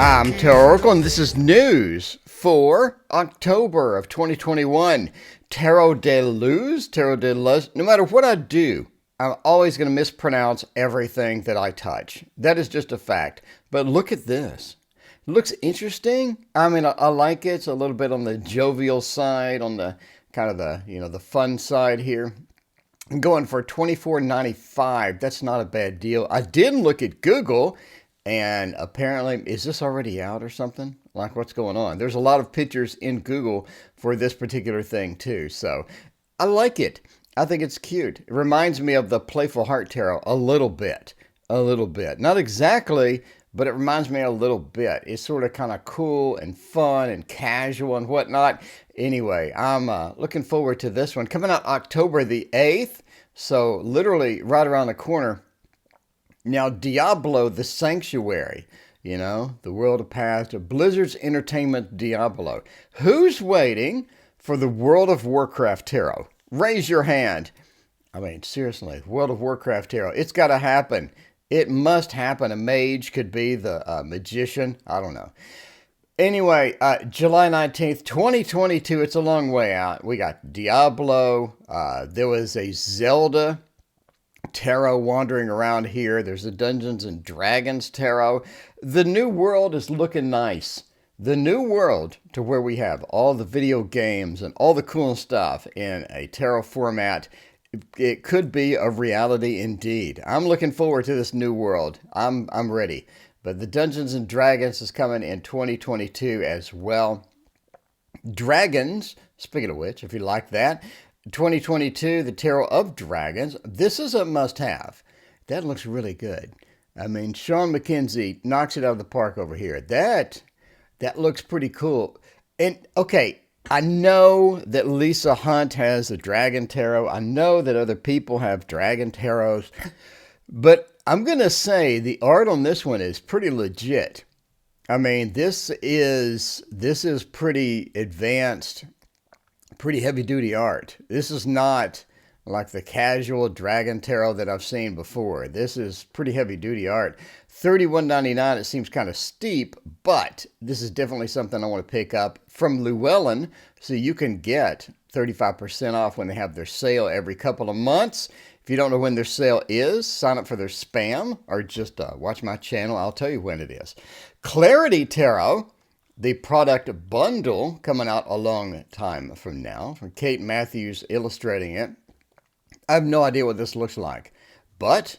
I'm TarotOracle, and this is news for October of 2021. Tarot de luz, tarot de luz. No matter what I do, I'm always going to mispronounce everything that I touch. That is just a fact. But look at this. It looks interesting. I mean, I like it. It's a little bit on the jovial side, on the kind of the fun side here. I'm going for $24.95. That's not a bad deal. I did look at Google, and apparently, is this already out or something? Like, what's going on? There's a lot of pictures in Google for this particular thing, too. So, I like it. I think it's cute. It reminds me of the Playful Heart Tarot a little bit. A little bit. Not exactly, but it reminds me a little bit. It's sort of kind of cool and fun and casual and whatnot. Anyway, I'm looking forward to this one. Coming out October the 8th. So, literally right around the corner. Now, Diablo the Sanctuary, the World of Past, Blizzard's Entertainment Diablo. Who's waiting for the World of Warcraft Tarot? Raise your hand. I mean, seriously, World of Warcraft Tarot. It's got to happen. It must happen. A mage could be the magician. I don't know. Anyway, July 19th, 2022. It's a long way out. We got Diablo. There was a Zelda tarot wandering around here. There's a Dungeons and Dragons tarot. The new world is looking nice. The new world, to where we have all the video games and all the cool stuff in a tarot format. It could be a reality indeed. I'm looking forward to this new world. I'm ready. But the Dungeons and Dragons is coming in 2022 as well. Dragons, speaking of which, if you like that, 2022, the Tarot of Dragons. This is a must-have. That looks really good. I mean, Sean McKenzie knocks it out of the park over here. That looks pretty cool. And, okay, I know that Lisa Hunt has the Dragon Tarot. I know that other people have Dragon Tarots. But I'm going to say the art on this one is pretty legit. I mean, this is pretty advanced, pretty heavy-duty art. This is not like the casual Dragon Tarot that I've seen before. This is pretty heavy-duty art. $31.99, it seems kind of steep, but this is definitely something I want to pick up from Llewellyn, so you can get 35% off when they have their sale every couple of months. If you don't know when their sale is, sign up for their spam, or just watch my channel. I'll tell you when it is. Clarity Tarot, the product bundle coming out a long time from now, from Kate Matthews illustrating it. I have no idea what this looks like, but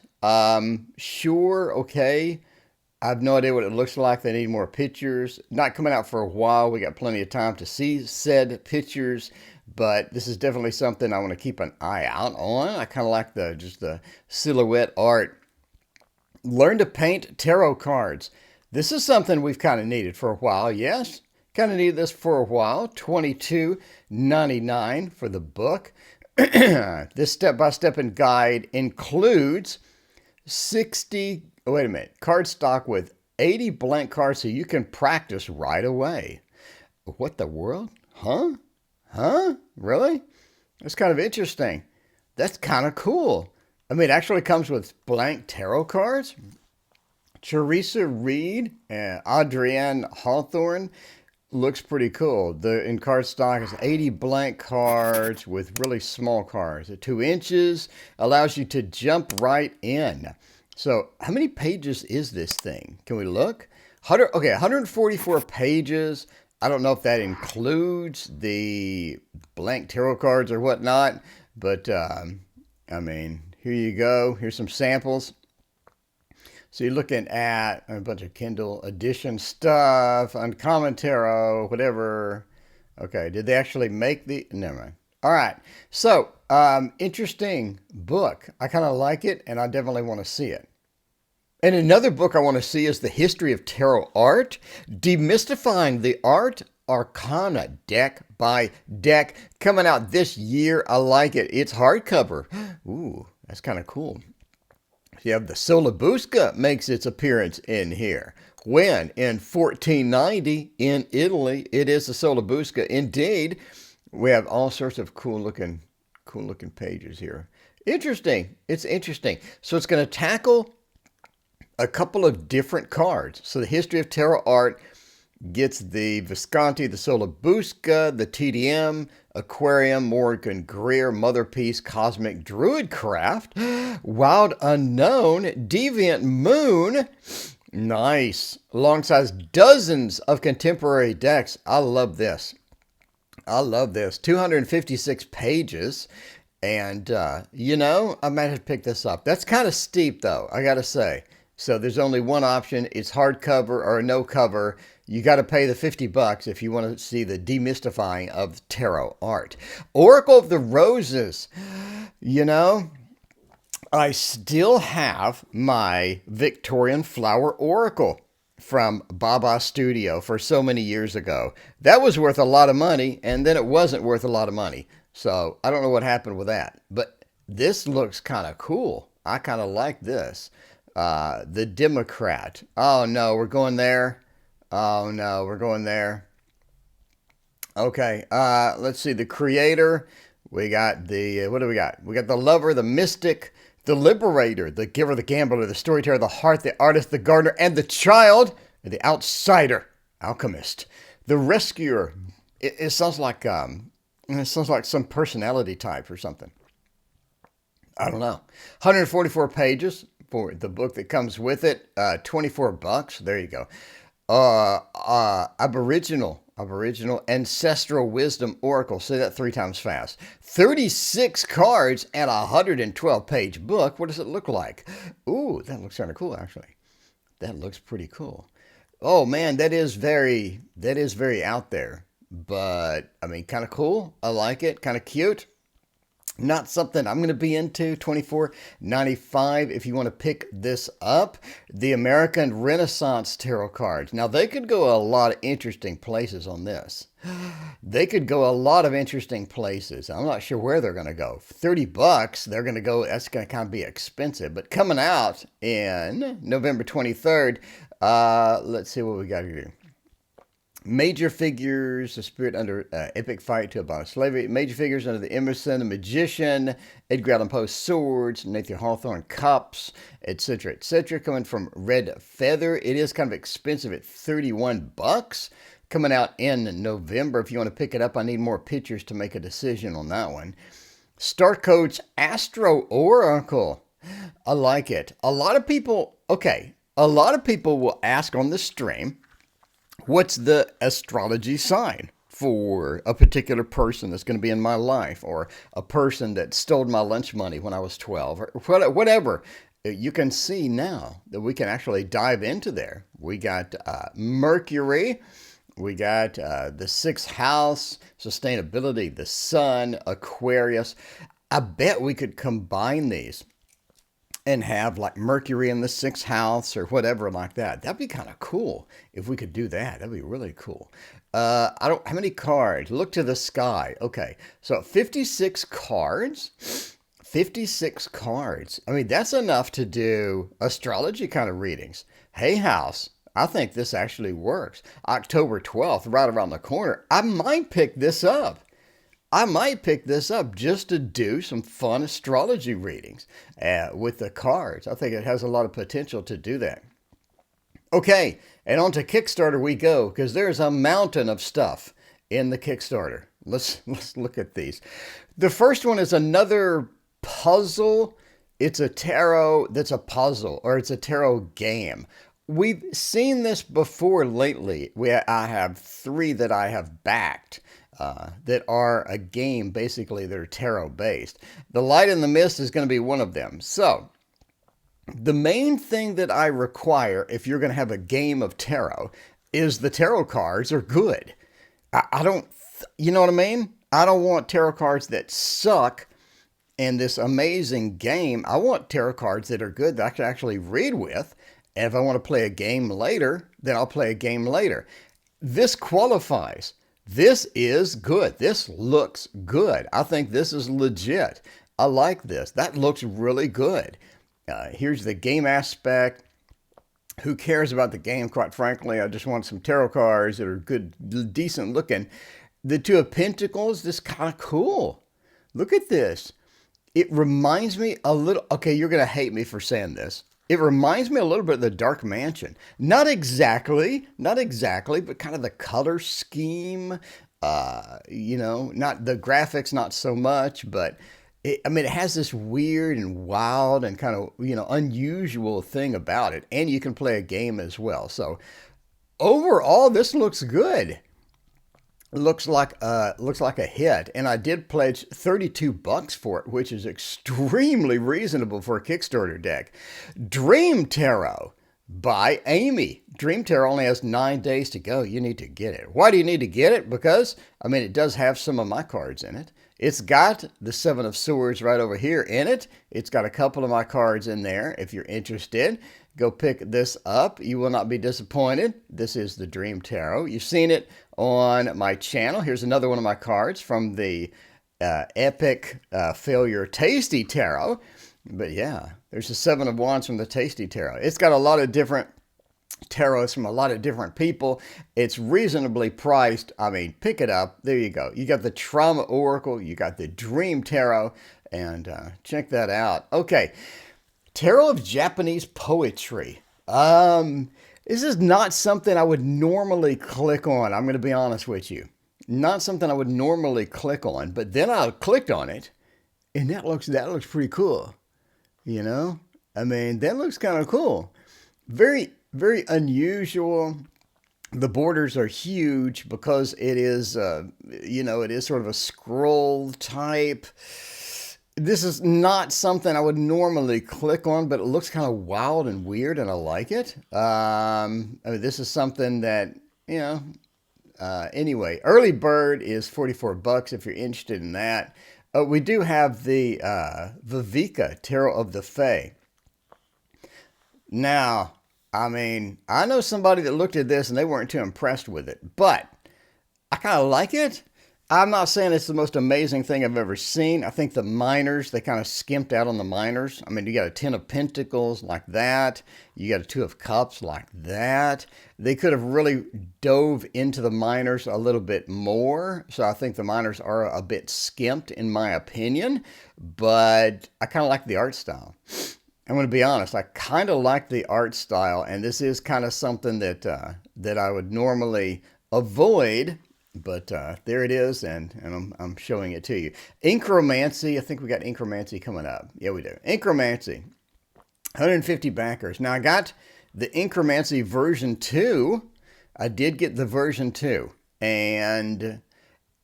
sure, okay. I have no idea what it looks like. They need more pictures. Not coming out for a while. We got plenty of time to see said pictures, but this is definitely something I want to keep an eye out on. I kind of like just the silhouette art. Learn to paint tarot cards. This is something we've kind of needed for a while, yes. Kind of needed this for a while. $22.99 for the book. This step-by-step guide includes 60, cardstock with 80 blank cards so you can practice right away. What the world? Huh? Really? That's kind of interesting. That's kind of cool. I mean, it actually comes with blank tarot cards. Teresa Reed and Adrienne Hawthorne looks pretty cool. In cardstock is 80 blank cards with really small cards. 2 inches allows you to jump right in. So how many pages is this thing? Can we look? 144 pages. I don't know if that includes the blank tarot cards or whatnot, but I mean, here you go. Here's some samples. So you're looking at a bunch of Kindle edition stuff, Uncommon Tarot, whatever. Okay, did they actually make the... Never mind. All right, so interesting book. I kind of like it, and I definitely want to see it. And another book I want to see is The History of Tarot Art, Demystifying the Art Arcana Deck by Deck, coming out this year. I like it. It's hardcover. Ooh, that's kind of cool. You have the Solabusca makes its appearance in here. When? In 1490 in Italy. It is the Solabusca. Indeed, we have all sorts of cool looking pages here. Interesting. It's interesting. So it's going to tackle a couple of different cards. So the History of Tarot Art gets the Visconti, the Solabusca, the TDM, Aquarium, Morgan Greer, Mother Peace, Cosmic Druidcraft, Wild Unknown, Deviant Moon. Nice. Alongside dozens of contemporary decks. I love this. I love this. 256 pages. And, I might have to pick this up. That's kind of steep, though, I got to say. So there's only one option. It's hardcover or no cover. You got to pay the $50 if you want to see the demystifying of tarot art. Oracle of the Roses. I still have my Victorian Flower Oracle from Baba Studio for so many years ago. That was worth a lot of money, and then it wasn't worth a lot of money. So I don't know what happened with that. But this looks kind of cool. I kind of like this. The Democrat. Oh, no, we're going there. Oh, no, we're going there. Okay, let's see. The Creator. We got the, what do we got? We got the Lover, the Mystic, the Liberator, the Giver, the Gambler, the Storyteller, the Heart, the Artist, the Gardener, and the Child, the Outsider, Alchemist, the Rescuer. It sounds like some personality type or something. I don't know. 144 pages for the book that comes with it. $24. There you go. Aboriginal Ancestral Wisdom Oracle. Say that 3 times fast. 36 cards and a 112-page book. What does it look like? Ooh, that looks kind of cool, actually. That looks pretty cool. Oh, man, that is very out there. But, I mean, kind of cool. I like it. Kind of cute. Not something I'm going to be into. $24.95 if you want to pick this up. The American Renaissance Tarot cards. Now, they could go a lot of interesting places on this. They could go a lot of interesting places. I'm not sure where they're going to go. $30, they're going to go, that's going to kind of be expensive. But coming out in November 23rd, let's see what we got here. Major figures, the spirit under epic fight to abolish slavery. Major figures under the Emerson, the Magician, Edgar Allan Poe swords, Nathan Hawthorne cups, etc., etc. Coming from Red Feather. It is kind of expensive at $31. Coming out in November. If you want to pick it up, I need more pictures to make a decision on that one. Starcode's AstroOracle. I like it. A lot of people will ask on the stream, what's the astrology sign for a particular person that's going to be in my life, or a person that stole my lunch money when I was 12, or whatever. You can see now that we can actually dive into there. We got Mercury. We got the 6th house, sustainability, the sun, Aquarius. I bet we could combine these and have like Mercury in the 6th house or whatever like that. That'd be kind of cool if we could do that. That'd be really cool. How many cards? Look to the sky. Okay, so 56 cards. 56 cards. I mean, that's enough to do astrology kind of readings. Hey, house. I think this actually works. October 12th, right around the corner. I might pick this up. Just to do some fun astrology readings with the cards. I think it has a lot of potential to do that. Okay, and on to Kickstarter we go, because there's a mountain of stuff in the Kickstarter. Let's look at these. The first one is another puzzle. It's a tarot that's a puzzle, or it's a tarot game. We've seen this before lately. I have 3 that I have backed. That are a game, basically, that are tarot-based. The Light in the Mist is going to be one of them. So, the main thing that I require if you're going to have a game of tarot is the tarot cards are good. I don't, you know what I mean? I don't want tarot cards that suck in this amazing game. I want tarot cards that are good that I can actually read with. And if I want to play a game later, then I'll play a game later. This qualifies. This is good. This looks good. I think this is legit. I like this. That looks really good. Here's the game aspect. Who cares about the game, quite frankly? I just want some tarot cards that are good, decent looking. The 2 of Pentacles, this is kind of cool. Look at this. It reminds me a little, okay, you're going to hate me for saying this. It reminds me a little bit of the Dark Mansion. Not exactly, but kind of the color scheme. Not the graphics, not so much, but it has this weird and wild and kind of, unusual thing about it. And you can play a game as well. So overall, this looks good. Looks like a hit, and I did pledge $32 for it, which is extremely reasonable for a Kickstarter deck. Dream Tarot by Amy. Dream Tarot only has 9 days to go. You need to get it. Why do you need to get it? Because it does have some of my cards in it. It's got the Seven of Swords right over here in it. It's got a couple of my cards in there. If you're interested, go pick this up. You will not be disappointed. This is the Dream Tarot. You've seen it on my channel. Here's another one of my cards from the Epic Failure Tasty Tarot. But yeah, there's the Seven of Wands from the Tasty Tarot. It's got a lot of different tarots from a lot of different people. It's reasonably priced. Pick it up. There you go. You got the Trauma Oracle. You got the Dream Tarot. And check that out. Okay. Tarot of Japanese Poetry. This is not something I would normally click on. I'm going to be honest with you. Not something I would normally click on. But then I clicked on it, and that looks pretty cool. That looks kind of cool. Very, very unusual. The borders are huge because it is, it is sort of a scroll type. This is not something I would normally click on, but it looks kind of wild and weird, and I like it. This is something that, anyway, early bird is $44 if you're interested in that. We do have the Viveka Tarot of the Fae. Now, I know somebody that looked at this and they weren't too impressed with it, but I kind of like it. I'm not saying it's the most amazing thing I've ever seen. I think the minors, they kind of skimped out on the minors. You got a 10 of Pentacles like that. You got a 2 of Cups like that. They could have really dove into the minors a little bit more. So I think the minors are a bit skimped in my opinion, but I kind of like the art style. I'm going to be honest. I kind of like the art style, and this is kind of something that I would normally avoid. But there it is, and I'm showing it to you. Incromancy, I think we got Incromancy coming up. Yeah, we do. Incromancy, 150 backers. Now, I got the Incromancy version 2. I did get the version 2, and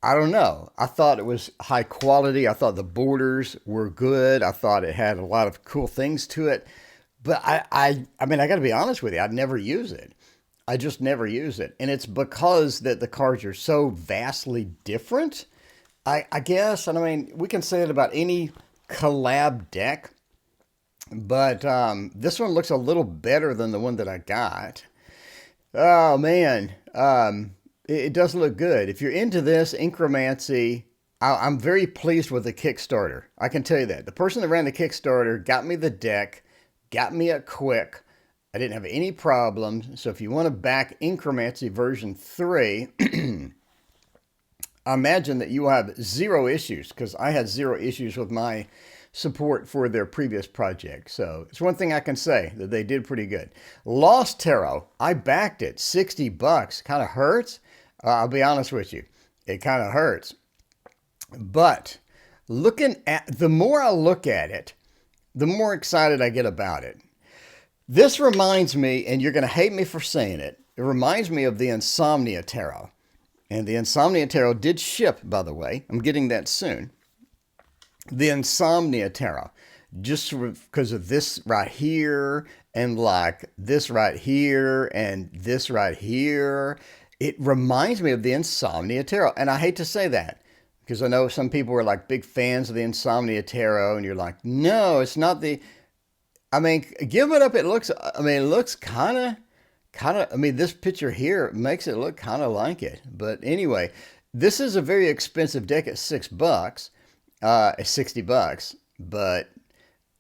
I don't know. I thought it was high quality. I thought the borders were good. I thought it had a lot of cool things to it. But I got to be honest with you. I'd never use it. I just never use it. And it's because that the cards are so vastly different, I guess. And we can say it about any collab deck. But this one looks a little better than the one that I got. Oh, man. It does look good. If you're into this, Incromancy, I'm very pleased with the Kickstarter. I can tell you that. The person that ran the Kickstarter got me the deck, got me it quick. I didn't have any problems. So if you want to back Incromancy version 3, I imagine that you will have 0 issues, because I had 0 issues with my support for their previous project. So it's one thing I can say, that they did pretty good. Lost Tarot, I backed it, $60. Kind of hurts. I'll be honest with you. It kind of hurts. But the more I look at it, the more excited I get about it. This reminds me, and you're going to hate me for saying it, it reminds me of the Insomnia Tarot. And the Insomnia Tarot did ship, by the way. I'm getting that soon. The Insomnia Tarot. Just because of this right here, and like this right here, and this right here. It reminds me of the Insomnia Tarot. And I hate to say that, because I know some people are like big fans of the Insomnia Tarot, and you're like, no, it's not the... give it up. It looks kind of, this picture here makes it look kind of like it. But anyway, this is a very expensive deck at $6, $60. But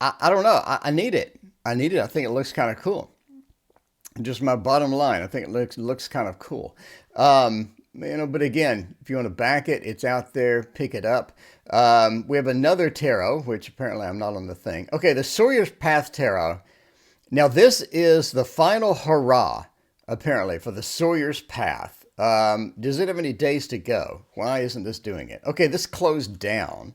I don't know. I need it. I think it looks kind of cool. Just my bottom line. I think it looks kind of cool. But again, if you want to back it, it's out there. Pick it up. We have another tarot, which apparently I'm not on the thing. Okay, the Sawyer's Path Tarot Now, this is the final hurrah, apparently, for the Sawyer's Path. Does it have any days to go? Why isn't this doing it? Okay, this closed down.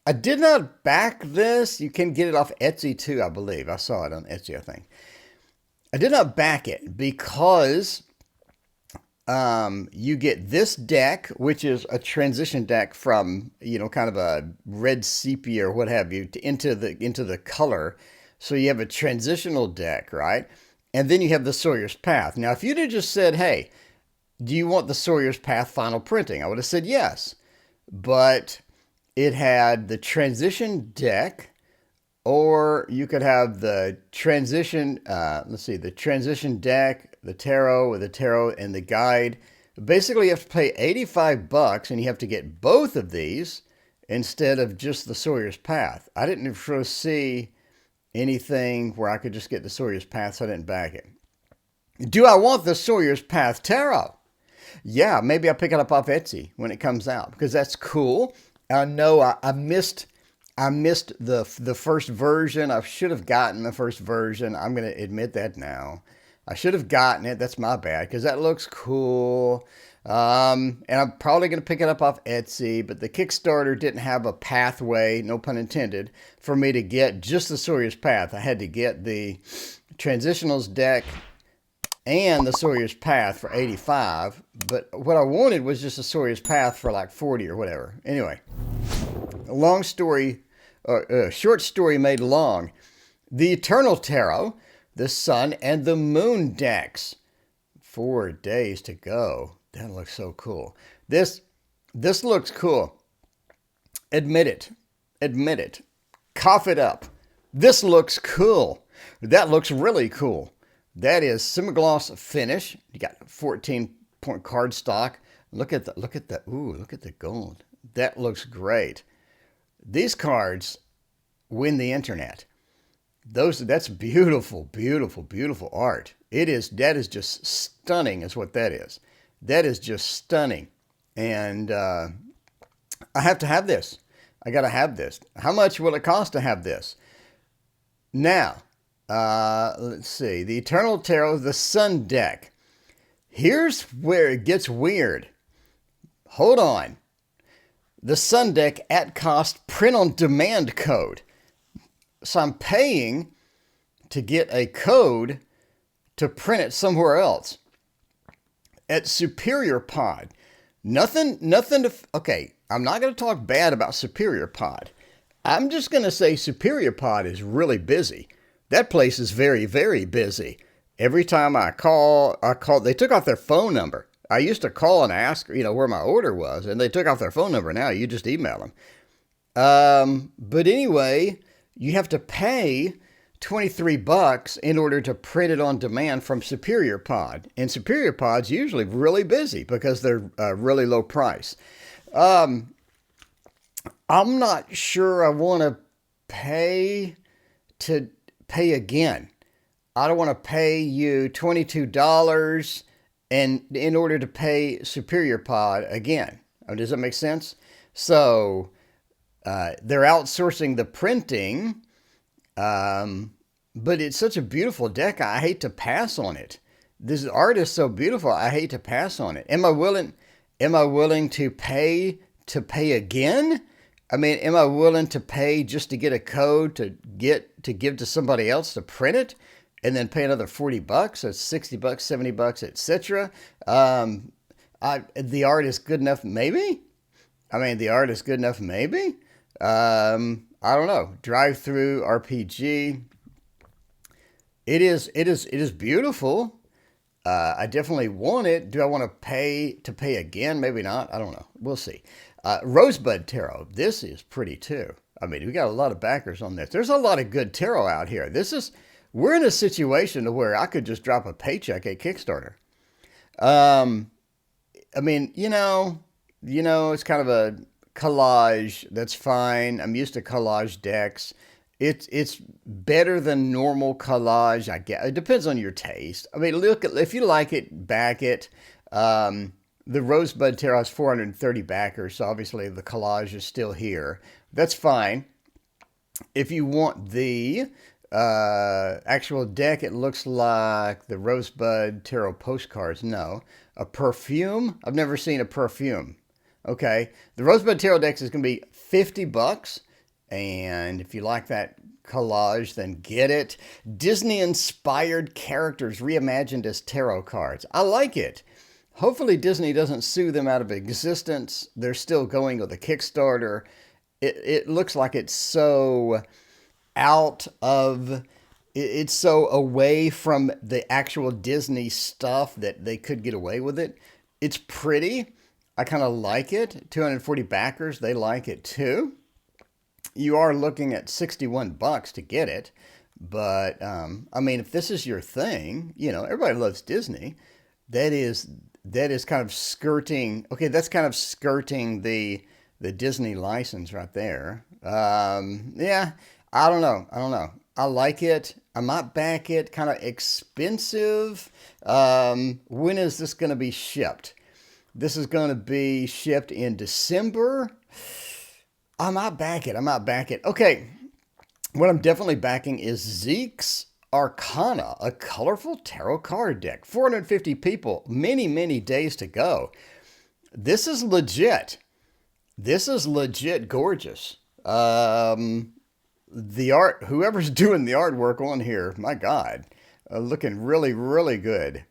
I did not back this. You can get it off Etsy too, I believe. I saw it on Etsy, I think. I did not back it because you get this deck, which is a transition deck from, kind of a red sepia or what have you into the color. So you have a transitional deck, right? And then you have the Sawyer's Path. Now, if you'd have just said, hey, do you want the Sawyer's Path final printing? I would have said yes. But it had the transition deck, or you could have the transition, the transition deck, the tarot with the tarot and the guide. Basically, you have to pay $85 and you have to get both of these instead of just the Sawyer's Path. I didn't foresee anything where I could just get the Sawyer's Path, so I didn't back it. Do I want the Sawyer's Path tarot? Yeah, maybe I'll pick it up off Etsy when it comes out because that's cool. I know I missed the first version. I should have gotten the first version. I'm going to admit that now. I should have gotten it. That's my bad because that looks cool. And I'm probably going to pick it up off Etsy, but the Kickstarter didn't have a pathway, no pun intended, for me to get just the Sawyer's Path. I had to get the Transitionals deck and the Sawyer's Path for $85, but what I wanted was just a Sawyer's Path for like $40 or whatever. Anyway, short story made long. The Eternal Tarot, the Sun and the Moon decks. 4 days to go. That looks so cool. This looks cool. Admit it. Admit it. Cough it up. This looks cool. That looks really cool. That is semi-gloss finish. You got 14-point cardstock. Look at the gold. That looks great. These cards win the internet. That's beautiful, beautiful, beautiful art. That is just stunning is what that is. That is just stunning. And I have to have this. I got to have this. How much will it cost to have this? Now, let's see. The Eternal Tarot, the Sun deck. Here's where it gets weird. Hold on. The Sun deck at cost print on demand code. So I'm paying to get a code to print it somewhere else. At Superior Pod. Nothing to... Okay, I'm not going to talk bad about Superior Pod. I'm just going to say Superior Pod is really busy. That place is very, very busy. Every time I call, they took off their phone number. I used to call and ask, where my order was, and they took off their phone number. Now you just email them. But anyway, you have to pay $23 in order to print it on demand from Superior Pod. And Superior Pod's usually really busy because they're really low price. I'm not sure I want to pay again. I don't want to pay you $22 and in order to pay Superior Pod again. Does that make sense? So they're outsourcing the printing, but it's such a beautiful deck. I hate to pass on it. This art is so beautiful. I hate to pass on it. Am I willing to pay again? I mean, am I willing to pay just to get a code to give to somebody else to print it, and then pay another $40? That's $60, $70, etc. The art is good enough, maybe. The art is good enough, maybe. I don't know. Drive-through RPG. It is beautiful. I definitely want it. Do I want to pay again? Maybe not. I don't know. We'll see. Rosebud Tarot. This is pretty too. We got a lot of backers on this. There's a lot of good tarot out here. We're in a situation where I could just drop a paycheck at Kickstarter. It's kind of a collage. That's fine. I'm used to collage decks. It's better than normal collage. I guess it depends on your taste. Look, if you like it, back it. The Rosebud Tarot has 430 backers, so obviously the collage is still here. That's fine. If you want the Actual deck, it looks like the Rosebud Tarot postcards. No. A perfume? I've never seen a perfume. Okay. The Rosebud Tarot decks is going to be $50. And if you like that collage, then get it. Disney-inspired characters reimagined as tarot cards. I like it. Hopefully Disney doesn't sue them out of existence. They're still going with a Kickstarter. It looks like it's so out of... It's so away from the actual Disney stuff that they could get away with it. It's pretty. I kind of like it. 240 backers. They like it too. You are looking at $61 to get it. But, I mean, if this is your thing, you know, everybody loves Disney. That is kind of skirting. Okay, that's kind of skirting the Disney license right there. Yeah, I don't know. I like it. I might back it. Kind of expensive. When is this going to be shipped? This is going to be shipped in December. I might back it. Okay, what I'm definitely backing is Zeke's Arcana, a colorful tarot card deck. 450 people, many, many days to go. This is legit. This is legit gorgeous. The art, whoever's doing the artwork on here, my God, looking really, really good.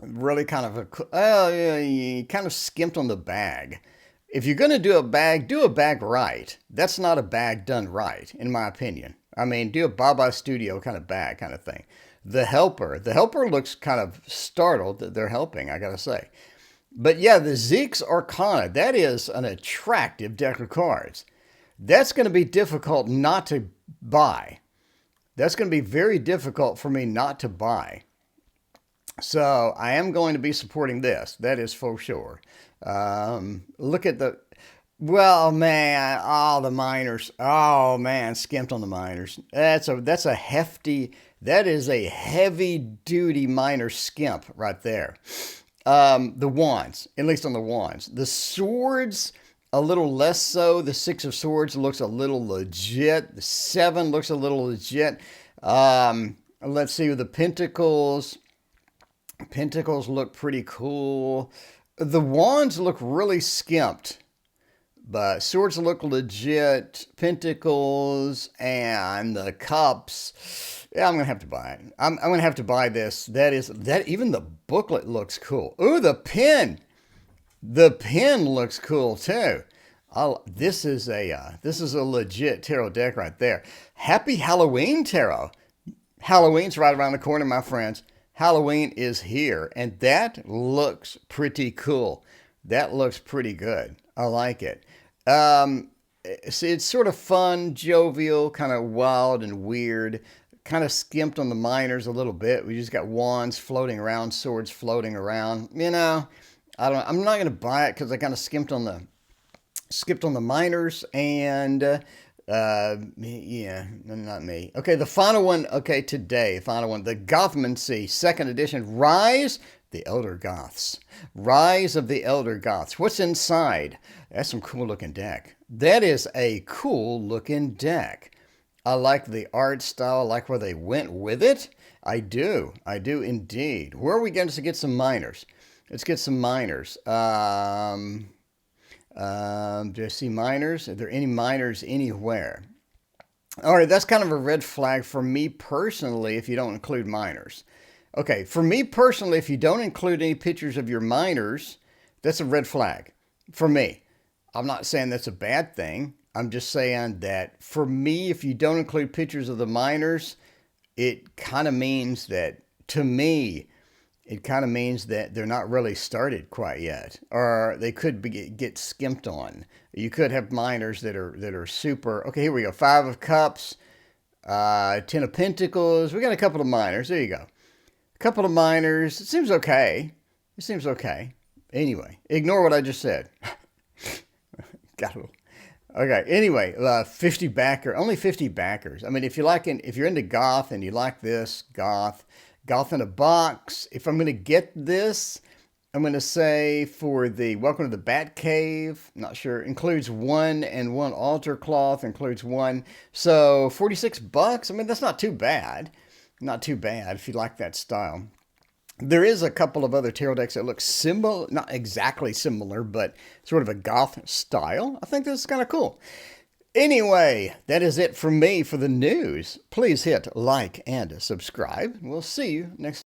Really kind of kind of skimped on the bag. If you're going to do a bag right. That's not a bag done right, in my opinion. I mean, do a Baba Studio kind of bag kind of thing. The helper looks kind of startled that they're helping, I got to say. But yeah, the Zeke's Arcana, that is an attractive deck of cards. That's going to be difficult not to buy. That's going to be very difficult for me not to buy. So I am going to be supporting this. That is for sure. Look at the... Well, man, the miners. Oh, man, skimped on the miners. That is a heavy-duty miner skimp right there. The wands, at least on the wands. The swords, a little less so. The 6 of Swords looks a little legit. The 7 looks a little legit. Let's see, with the Pentacles. Pentacles look pretty cool. The wands look really skimped. But swords look legit. Pentacles and the cups. Yeah, I'm going to have to buy it. I'm going to have to buy this. Even the booklet looks cool. Ooh, the pen. The pen looks cool too. This is a legit tarot deck right there. Happy Halloween tarot. Halloween's right around the corner, my friends. Halloween is here, and that looks pretty cool. That looks pretty good. I like it. It's sort of fun, jovial, kind of wild and weird. Kind of skimped on the miners a little bit. We just got wands floating around, swords floating around. You know, I'm not going to buy it because I kind of skipped on the miners and. Yeah, not me. Okay, the final one, today, final one, the Gothmancy, 2nd edition, Rise, the Elder Goths. Rise of the Elder Goths. What's inside? That's some cool looking deck. That is a cool looking deck. I like the art style, I like where they went with it. I do indeed. Where are we going to get some miners? Let's get some miners. Do I see miners? Are there any miners anywhere? All right, that's kind of a red flag for me personally if you don't include miners. Okay, for me personally, if you don't include any pictures of your miners, that's a red flag for me. I'm not saying that's a bad thing. I'm just saying that for me, if you don't include pictures of the miners, it kind of means that, to me, it kind of means that they're not really started quite yet, or they could get skimped on. You could have miners that are super. Okay, here we go. 5 of Cups, 10 of Pentacles. We got a couple of miners. There you go. A couple of miners. It seems okay. Anyway, ignore what I just said. Got it. Okay. Anyway, 50 backer. Only 50 backers. I mean, if you're into goth and you like this goth in a box. If I'm going to get this, I'm going to say for the Welcome to the Bat Cave, not sure, includes one and one altar cloth, includes one. So $46. I mean, that's not too bad. Not too bad if you like that style. There is a couple of other tarot decks that look similar, not exactly similar, but sort of a goth style. I think this is kind of cool. Anyway, that is it from me for the news. Please hit like and subscribe. We'll see you next time.